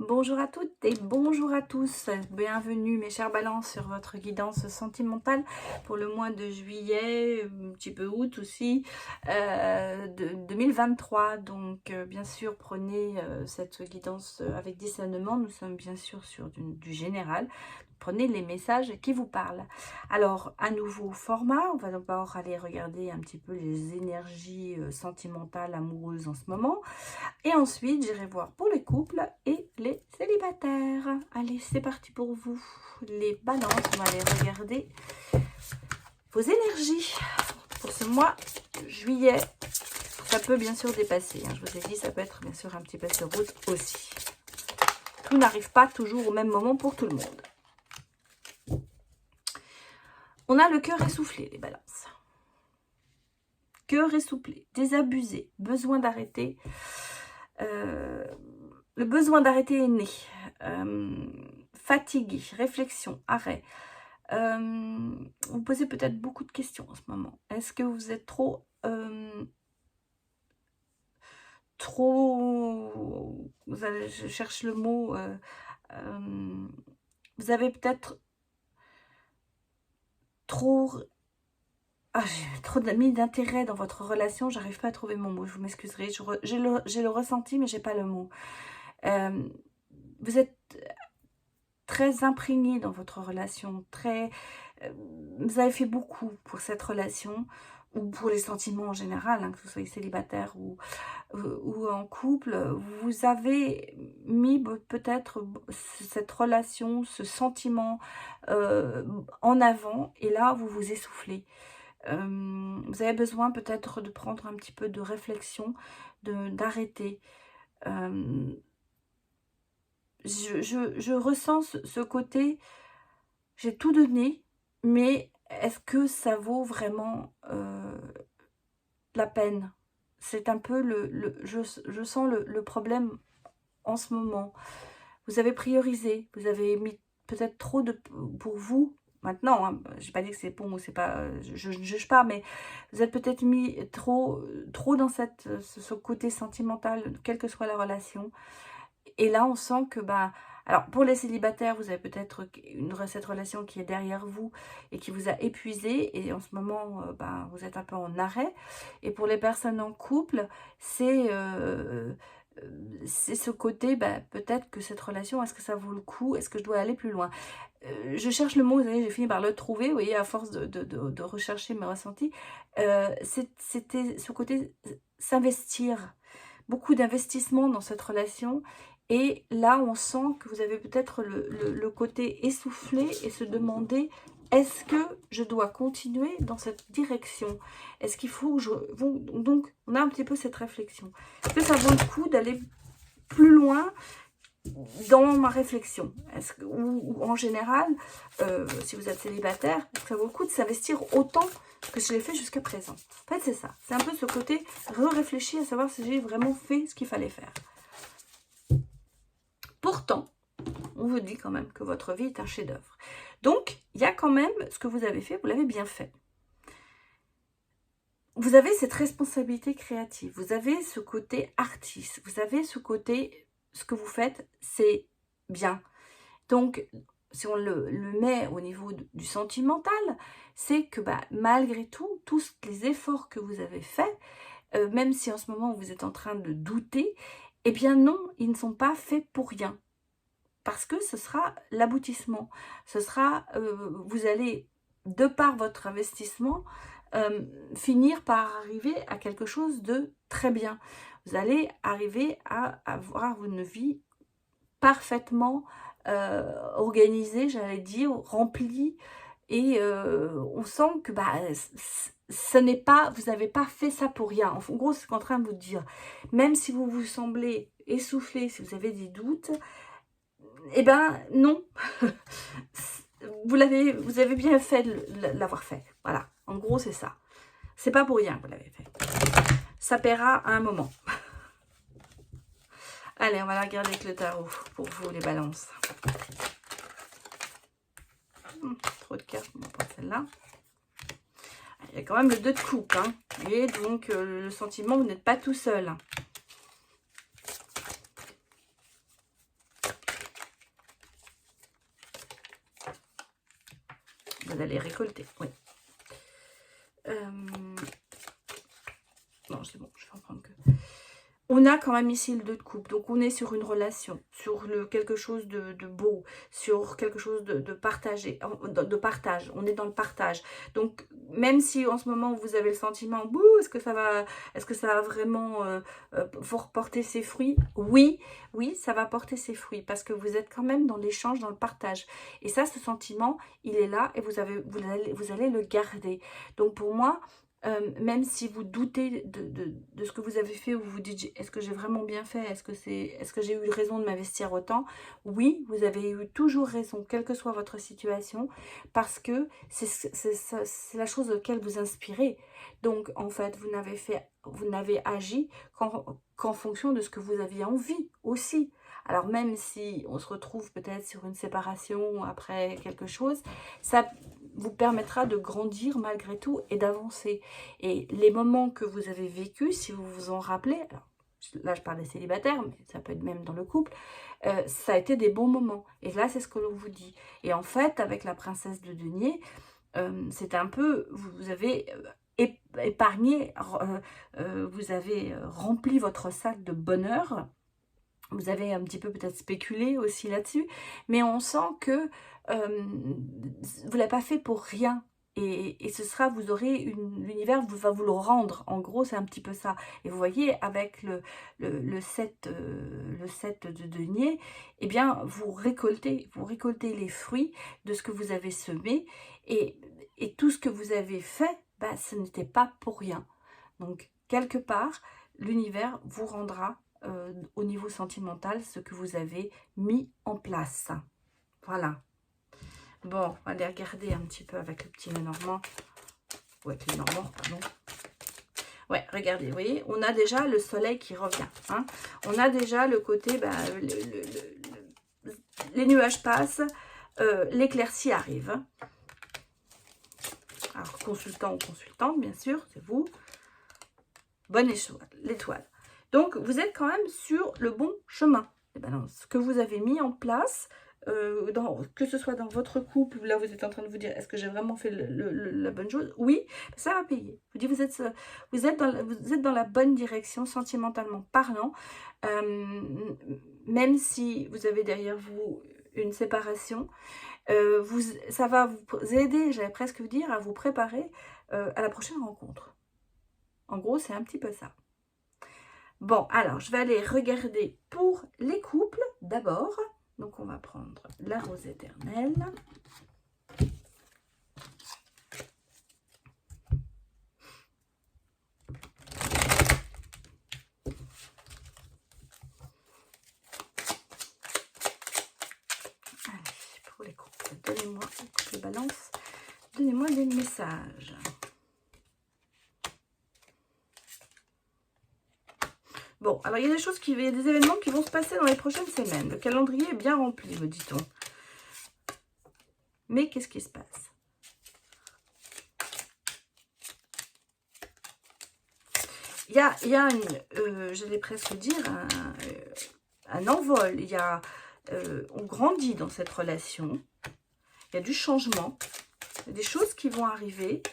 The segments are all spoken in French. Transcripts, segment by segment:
Bonjour à toutes et bonjour à tous. Bienvenue mes chers balances sur votre guidance sentimentale pour le mois de juillet, un petit peu août aussi, de 2023. Donc bien sûr prenez cette guidance avec discernement. Nous sommes bien sûr sur du général. Prenez les messages qui vous parlent. Alors, un nouveau format. On va d'abord aller regarder un petit peu les énergies sentimentales, amoureuses en ce moment. Et ensuite, j'irai voir pour les couples et les célibataires. Allez, c'est parti pour vous. Les balances, on va aller regarder vos énergies pour ce mois de juillet. Ça peut bien sûr dépasser. Je vous ai dit, ça peut être bien sûr un petit peu sur route aussi. Tout n'arrive pas toujours au même moment pour tout le monde. On a le cœur essoufflé, les balances. Cœur essoufflé, désabusé, besoin d'arrêter. Le besoin d'arrêter est né. Fatigué, réflexion, arrêt. Vous posez peut-être beaucoup de questions en ce moment. Est-ce que vous êtes trop... je cherche le mot... vous avez peut-être trop... j'ai trop mis d'intérêt dans votre relation. J'arrive pas à trouver mon mot. Je vous m'excuserez. J'ai le ressenti, mais j'ai pas le mot. Vous êtes très imprégné dans votre relation. Vous avez fait beaucoup pour cette relation ou pour les sentiments en général, que vous soyez célibataire ou en couple. Vous avez mis peut-être cette relation, ce sentiment en avant et là, vous vous essoufflez. Vous avez besoin peut-être de prendre un petit peu de réflexion, d'arrêter. Je ressens ce côté, j'ai tout donné, mais est-ce que ça vaut vraiment la peine? C'est un peu je sens le problème en ce moment. Vous avez priorisé, vous avez mis peut-être trop pour vous. Maintenant, je n'ai pas dit que c'est bon ou c'est pas, je ne juge pas, mais vous êtes peut-être mis trop dans ce côté sentimental, quelle que soit la relation. Et là, on sent que, alors pour les célibataires, vous avez peut-être cette relation qui est derrière vous et qui vous a épuisé. Et en ce moment, vous êtes un peu en arrêt. Et pour les personnes en couple, c'est ce côté, peut-être que cette relation, est-ce que ça vaut le coup? Est-ce que je dois aller plus loin? Je cherche le mot, vous savez, j'ai fini par le trouver, vous voyez, à force de rechercher mes ressentis. C'était ce côté s'investir. Beaucoup d'investissement dans cette relation. Et là, on sent que vous avez peut-être le côté essoufflé et se demander, est-ce que je dois continuer dans cette direction? Est-ce qu'il faut que donc, on a un petit peu cette réflexion. Est-ce que ça vaut le coup d'aller plus loin dans ma réflexion? Ou en général, si vous êtes célibataire, est-ce que ça vaut le coup de s'investir autant que je l'ai fait jusqu'à présent? En fait, c'est ça. C'est un peu ce côté réfléchir à savoir si j'ai vraiment fait ce qu'il fallait faire. Pourtant, on vous dit quand même que votre vie est un chef-d'œuvre. Donc, il y a quand même ce que vous avez fait, vous l'avez bien fait. Vous avez cette responsabilité créative, vous avez ce côté artiste, vous avez ce côté, ce que vous faites, c'est bien. Donc, si on le met au niveau du sentimental, c'est que malgré tout, tous les efforts que vous avez faits, même si en ce moment vous êtes en train de douter, eh bien non, ils ne sont pas faits pour rien. Parce que ce sera l'aboutissement. Ce sera, vous allez, de par votre investissement, finir par arriver à quelque chose de très bien. Vous allez arriver à avoir une vie parfaitement organisée, j'allais dire, remplie. Et on sent que ce n'est pas, vous n'avez pas fait ça pour rien. En gros, c'est ce qu'on est en train de vous dire. Même si vous vous semblez essoufflé, si vous avez des doutes, eh ben non, vous avez bien fait de l'avoir fait. Voilà, en gros c'est ça. C'est pas pour rien que vous l'avez fait. Ça paiera à un moment. Allez, on va la regarder avec le tarot pour vous les balances. Trop de cartes, on va prendre celle-là. Il y a quand même le 2 de coupe. Et donc le sentiment, vous n'êtes pas tout seul. allez récolter, oui. Non, c'est bon, je vais en prendre que... On a quand même ici le 2 de coupe, donc on est sur une relation, sur quelque chose de beau, sur quelque chose de partagé, de partage, on est dans le partage. Donc même si en ce moment vous avez le sentiment, bouh, est-ce que ça va vraiment vous porter ses fruits? Oui, oui, ça va porter ses fruits, parce que vous êtes quand même dans l'échange, dans le partage. Et ça, ce sentiment, il est là, et vous allez le garder. Donc pour moi, même si vous doutez de ce que vous avez fait, ou vous vous dites, est-ce que j'ai vraiment bien fait, est-ce que j'ai eu raison de m'investir autant? Oui, vous avez eu toujours raison, quelle que soit votre situation, parce que c'est la chose laquelle vous inspirez. Donc en fait, vous n'avez agi qu'en fonction de ce que vous aviez envie aussi. Alors même si on se retrouve peut-être sur une séparation après quelque chose, ça vous permettra de grandir malgré tout et d'avancer. Et les moments que vous avez vécus, si vous vous en rappelez, alors là je parle des célibataires, mais ça peut être même dans le couple, ça a été des bons moments. Et là c'est ce que l'on vous dit. Et en fait, avec la princesse de denier, c'est un peu, vous avez épargné, vous avez rempli votre sac de bonheur. Vous avez un petit peu peut-être spéculé aussi là-dessus, mais on sent que vous ne l'avez pas fait pour rien. Et ce sera, vous aurez l'univers va vous le rendre. En gros, c'est un petit peu ça. Et vous voyez, avec le 7 de denier, eh bien, vous récoltez les fruits de ce que vous avez semé. Et tout ce que vous avez fait, bah, ce n'était pas pour rien. Donc, quelque part, l'univers vous rendra au niveau sentimental ce que vous avez mis en place. Voilà. Bon, on va aller regarder un petit peu avec le petit Lenormand. Ou avec le Lenormand, pardon. Ouais, regardez, vous voyez, on a déjà le soleil qui revient. Hein. On a déjà le côté, bah, les nuages passent, l'éclaircie arrive. Alors, consultant ou consultante, bien sûr, c'est vous. Bonne l'étoile. Donc, vous êtes quand même sur le bon chemin. Et ben non, ce que vous avez mis en place, que ce soit dans votre couple, où là vous êtes en train de vous dire, est-ce que j'ai vraiment fait la bonne chose? Oui, ça va payer. Je vous dis, vous êtes dans la bonne direction, sentimentalement parlant, même si vous avez derrière vous une séparation, ça va vous aider, j'allais presque vous dire, à vous préparer à la prochaine rencontre. En gros, c'est un petit peu ça. Bon, alors, je vais aller regarder pour les couples d'abord. Donc, on va prendre la rose éternelle. Allez, pour les couples, donnez-moi, les balances, donnez-moi des messages. Bon, alors il y a il y a des événements qui vont se passer dans les prochaines semaines. Le calendrier est bien rempli, me dit-on. Mais qu'est-ce qui se passe? Il y a j'allais presque dire, un envol. On grandit dans cette relation. Il y a du changement. Il y a des choses qui vont arriver.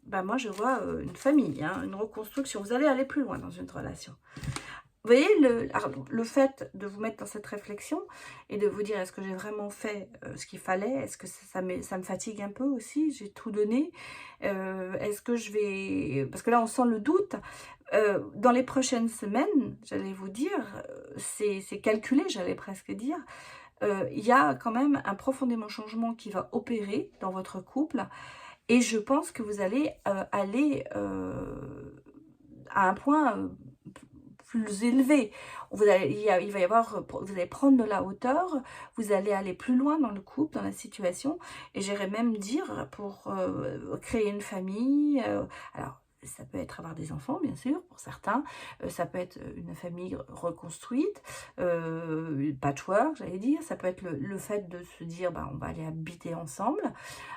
Ben moi, je vois une famille, hein, une reconstruction. Vous allez aller plus loin dans une relation. Vous voyez, le fait de vous mettre dans cette réflexion et de vous dire, est-ce que j'ai vraiment fait ce qu'il fallait? Est-ce que ça me fatigue un peu aussi? J'ai tout donné. Est-ce que je vais... Parce que là, on sent le doute. Dans les prochaines semaines, j'allais vous dire, c'est calculé, j'allais presque dire. Il y a quand même un profondément changement qui va opérer dans votre couple. Et je pense que vous allez aller à un point plus élevé. Vous allez prendre de la hauteur, vous allez aller plus loin dans le couple, dans la situation. Et j'irais même dire pour créer une famille. Alors, ça peut être avoir des enfants, bien sûr, pour certains. Ça peut être une famille reconstruite, patchwork, j'allais dire. Ça peut être le fait de se dire, on va aller habiter ensemble.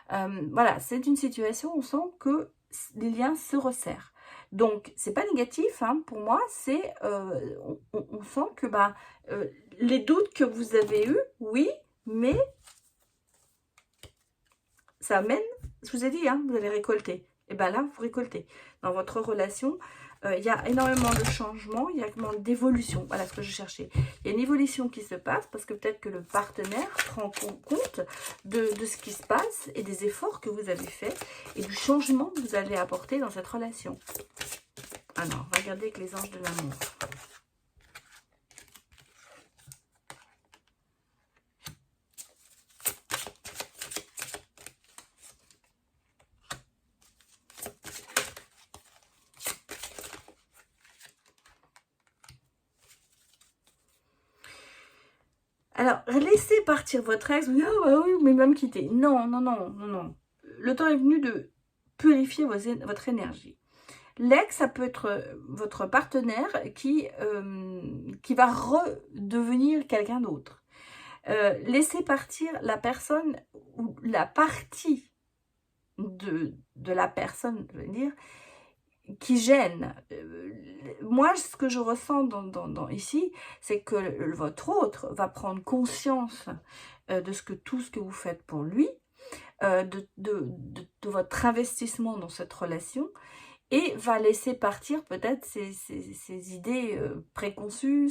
Voilà, c'est une situation où on sent que les liens se resserrent. Donc, c'est pas négatif, hein, pour moi, c'est, on sent que les doutes que vous avez eus, oui, mais ça amène, je vous ai dit, hein, vous allez récolter. Et bien là, vous récoltez. Dans votre relation, il y a énormément de changements, il y a énormément d'évolution. Voilà ce que je cherchais. Il y a une évolution qui se passe parce que peut-être que le partenaire prend compte de ce qui se passe et des efforts que vous avez faits et du changement que vous allez apporter dans cette relation. Alors, regardez avec les anges de l'amour. Alors, laissez partir votre ex, vous dites, ah bah oui, mais même quitter. Non, non, non, non, non. Le temps est venu de purifier votre énergie. L'ex, ça peut être votre partenaire qui va redevenir quelqu'un d'autre. Laissez partir la personne ou la partie de la personne, je veux dire, qui gêne. Moi, ce que je ressens ici, c'est que votre autre va prendre conscience de tout ce que vous faites pour lui, de votre investissement dans cette relation, et va laisser partir peut-être ces idées préconçues,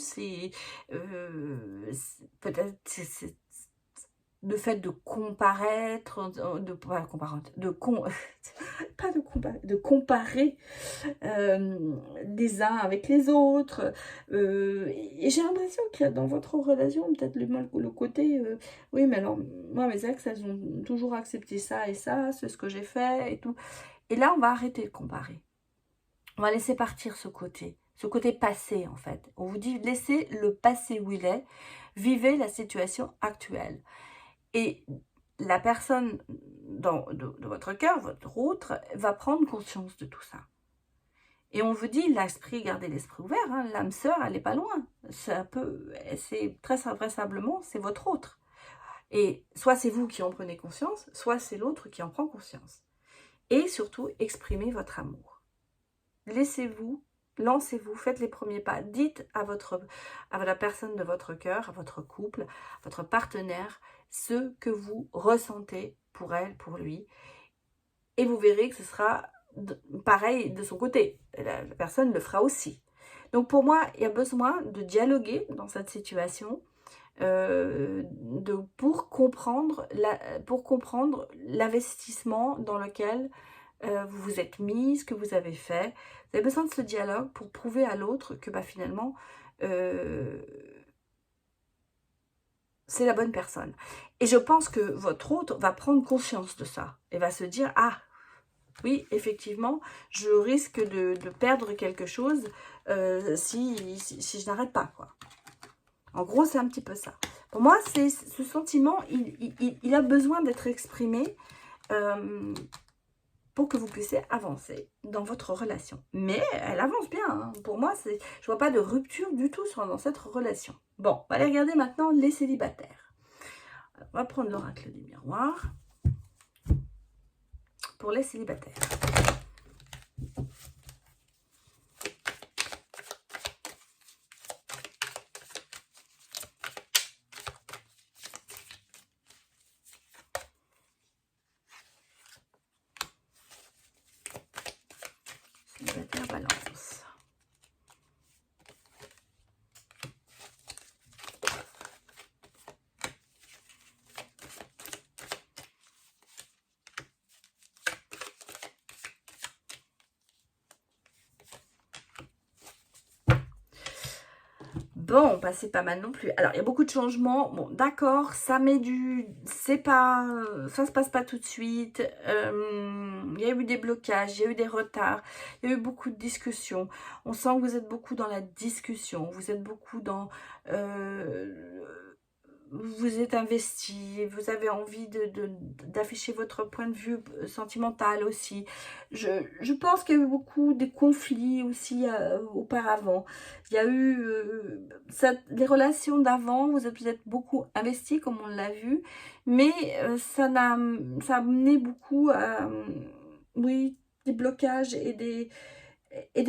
peut-être le fait de comparaître, de comparer les uns avec les autres. Et j'ai l'impression qu'il y a dans votre relation peut-être le côté, oui, mais alors, moi, mes ex, elles ont toujours accepté ça et ça, c'est ce que j'ai fait et tout. Et là, on va arrêter de comparer. On va laisser partir ce côté passé, en fait. On vous dit, laissez le passé où il est, vivez la situation actuelle. Et la personne de votre cœur, votre autre, va prendre conscience de tout ça. Et on vous dit, l'esprit, gardez l'esprit ouvert, hein, l'âme sœur, elle n'est pas loin. C'est très vraisemblablement, c'est votre autre. Et soit c'est vous qui en prenez conscience, soit c'est l'autre qui en prend conscience. Et surtout, exprimez votre amour. Laissez-vous, lancez-vous, faites les premiers pas. Dites à la personne de votre cœur, à votre couple, à votre partenaire, ce que vous ressentez pour elle, pour lui. Et vous verrez que ce sera pareil de son côté. La personne le fera aussi. Donc pour moi, il y a besoin de dialoguer dans cette situation pour comprendre l'investissement dans lequel vous vous êtes mis, ce que vous avez fait. Vous avez besoin de ce dialogue pour prouver à l'autre que finalement, c'est la bonne personne. Et je pense que votre autre va prendre conscience de ça et va se dire, ah, oui, effectivement, je risque de perdre quelque chose si je n'arrête pas, quoi. En gros, c'est un petit peu ça. Pour moi, c'est ce sentiment, il a besoin d'être exprimé pour que vous puissiez avancer dans votre relation. Mais elle avance bien, hein. Pour moi, je ne vois pas de rupture du tout dans cette relation. Bon, on va aller regarder maintenant les célibataires. Alors, on va prendre l'oracle du miroir pour les célibataires. Célibataire Balance. Bon, bah c'est pas mal non plus. Alors, il y a beaucoup de changements. Bon, d'accord, ça met ça se passe pas tout de suite. Il y a eu des blocages, il y a eu des retards, il y a eu beaucoup de discussions. On sent que vous êtes beaucoup dans la discussion, vous êtes beaucoup dans... vous êtes investi, vous avez envie d'afficher votre point de vue sentimental aussi. Je pense qu'il y a eu beaucoup de conflits aussi auparavant. Il y a eu les relations d'avant, vous êtes beaucoup investi comme on l'a vu, mais ça a amené beaucoup à oui, des blocages et des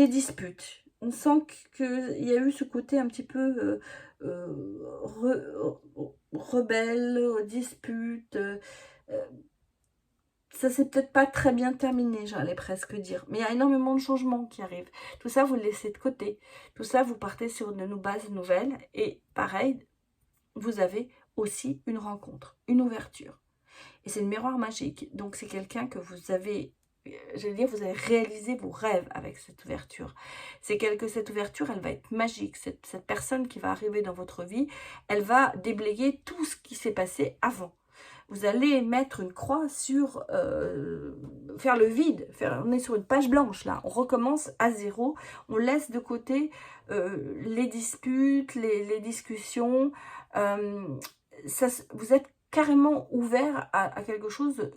disputes. On sent qu'il y a eu ce côté un petit peu rebelle, dispute. ça s'est peut-être pas très bien terminé, j'allais presque dire. Mais il y a énormément de changements qui arrivent. Tout ça, vous le laissez de côté. Tout ça, vous partez sur de bases nouvelles. Et pareil, vous avez aussi une rencontre, une ouverture. Et c'est le miroir magique. Donc, c'est quelqu'un que vous avez, j'allais dire, vous avez réalisé vos rêves avec cette ouverture. C'est cette ouverture, elle va être magique. Cette personne qui va arriver dans votre vie, elle va déblayer tout ce qui s'est passé avant. Vous allez mettre une croix sur, faire le vide. On est sur une page blanche là. On recommence à zéro. On laisse de côté les disputes, les discussions. Vous êtes carrément ouvert à quelque chose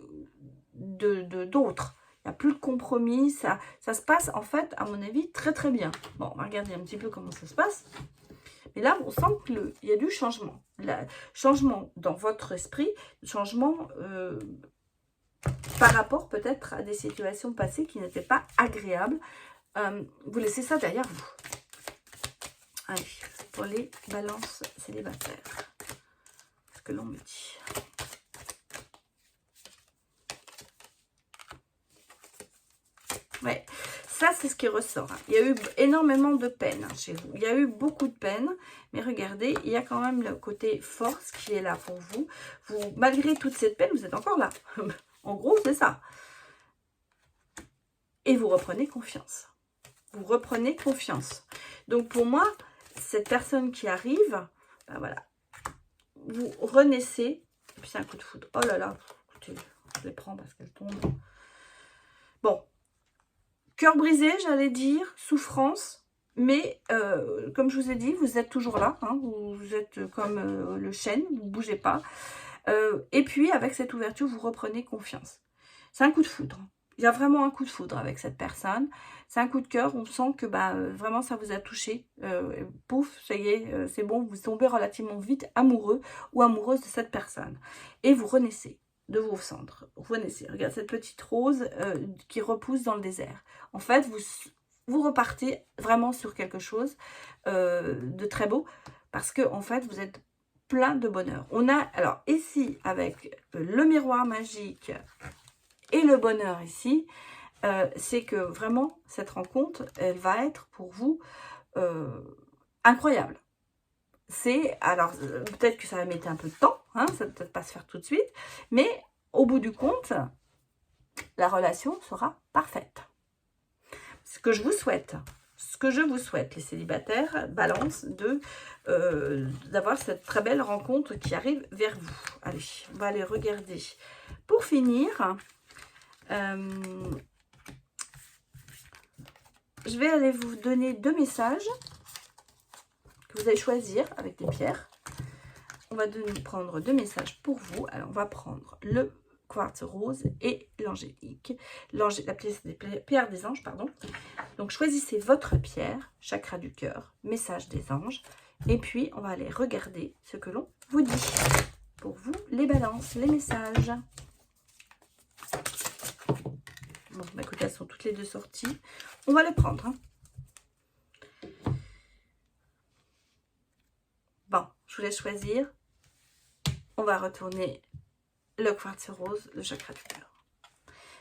d'autre. Il n'y a plus de compromis. Ça se passe en fait, à mon avis, très très bien. Bon, on va regarder un petit peu comment ça se passe. Et là, on sent qu'il y a du changement. Changement dans votre esprit, changement par rapport peut-être à des situations passées qui n'étaient pas agréables. Vous laissez ça derrière vous. Allez, pour les balances célibataires. Ce que l'on me dit. Ouais. Ça, c'est ce qui ressort. Il y a eu énormément de peine chez vous. Il y a eu beaucoup de peine. Mais regardez, il y a quand même le côté force qui est là pour vous. Malgré toute cette peine, vous êtes encore là. En gros, c'est ça. Et vous reprenez confiance. Vous reprenez confiance. Donc, pour moi, cette personne qui arrive, ben voilà, vous renaissez. Et puis, c'est un coup de foudre. Oh là là, écoutez, je les prends parce qu'elles tombent. Bon. Cœur brisé, j'allais dire, souffrance, mais comme je vous ai dit, vous êtes toujours là, hein, vous êtes comme le chêne, vous ne bougez pas. Et puis, avec cette ouverture, vous reprenez confiance. C'est un coup de foudre. Il y a vraiment un coup de foudre avec cette personne. C'est un coup de cœur, on sent que vraiment ça vous a touché. Pouf, ça y est, c'est bon, vous tombez relativement vite amoureux ou amoureuse de cette personne. Et vous renaissez de vos cendres. Renaissez. Regarde cette petite rose qui repousse dans le désert. En fait, vous repartez vraiment sur quelque chose de très beau parce que en fait, vous êtes plein de bonheur. On a, alors ici, avec le miroir magique et le bonheur ici, c'est que vraiment, cette rencontre, elle va être pour vous incroyable. C'est, alors, peut-être que ça va mettre un peu de temps, hein, ça ne va peut-être pas se faire tout de suite, mais au bout du compte, la relation sera parfaite. Ce que je vous souhaite, les célibataires, balance, d'avoir cette très belle rencontre qui arrive vers vous. Allez, on va aller regarder. Pour finir, je vais aller vous donner 2 messages que vous allez choisir avec des pierres. On va prendre 2 messages pour vous. Alors, on va prendre le quartz rose et l'angélique. La pierre des anges, pardon. Donc, choisissez votre pierre, chakra du cœur, message des anges. Et puis, on va aller regarder ce que l'on vous dit. Pour vous, les balances, les messages. Bon, bah, écoutez, elles sont toutes les 2 sorties. On va les prendre. Hein. Bon, je vous laisse choisir. On va retourner le quartz rose, le chakra du cœur.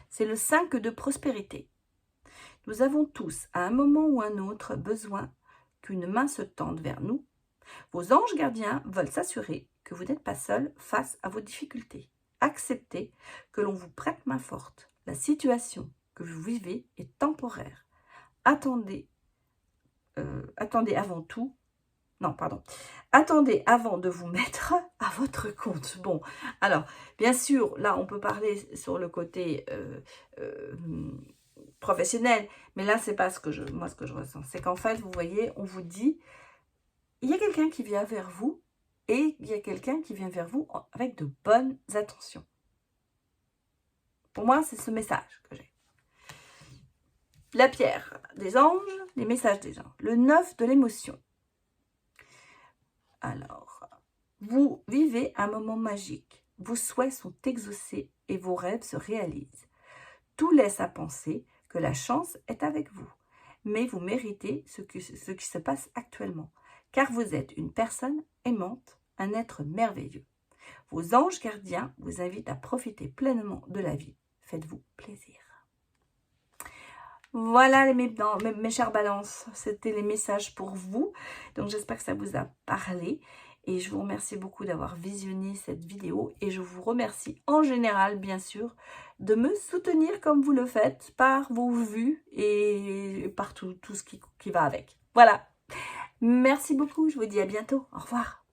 C'est le 5 de prospérité. Nous avons tous, à un moment ou un autre, besoin qu'une main se tende vers nous. Vos anges gardiens veulent s'assurer que vous n'êtes pas seul face à vos difficultés. Acceptez que l'on vous prête main forte. La situation que vous vivez est temporaire. Attendez avant tout. Non, pardon. Attendez avant de vous mettre à votre compte. Bon, alors, bien sûr, là, on peut parler sur le côté professionnel, mais là, c'est pas ce que je ressens. C'est qu'en fait, vous voyez, on vous dit, il y a quelqu'un qui vient vers vous et il y a quelqu'un qui vient vers vous avec de bonnes intentions. Pour moi, c'est ce message que j'ai. La pierre des anges, les messages des anges. Le 9 de l'émotion. Alors, vous vivez un moment magique. Vos souhaits sont exaucés et vos rêves se réalisent. Tout laisse à penser que la chance est avec vous. Mais vous méritez ce qui se passe actuellement. Car vous êtes une personne aimante, un être merveilleux. Vos anges gardiens vous invitent à profiter pleinement de la vie. faites-vous plaisir. Voilà mes chères balances, c'était les messages pour vous. Donc j'espère que ça vous a parlé. Et je vous remercie beaucoup d'avoir visionné cette vidéo. Et je vous remercie en général, bien sûr, de me soutenir comme vous le faites par vos vues et par tout ce qui va avec. Voilà. Merci beaucoup, je vous dis à bientôt. Au revoir.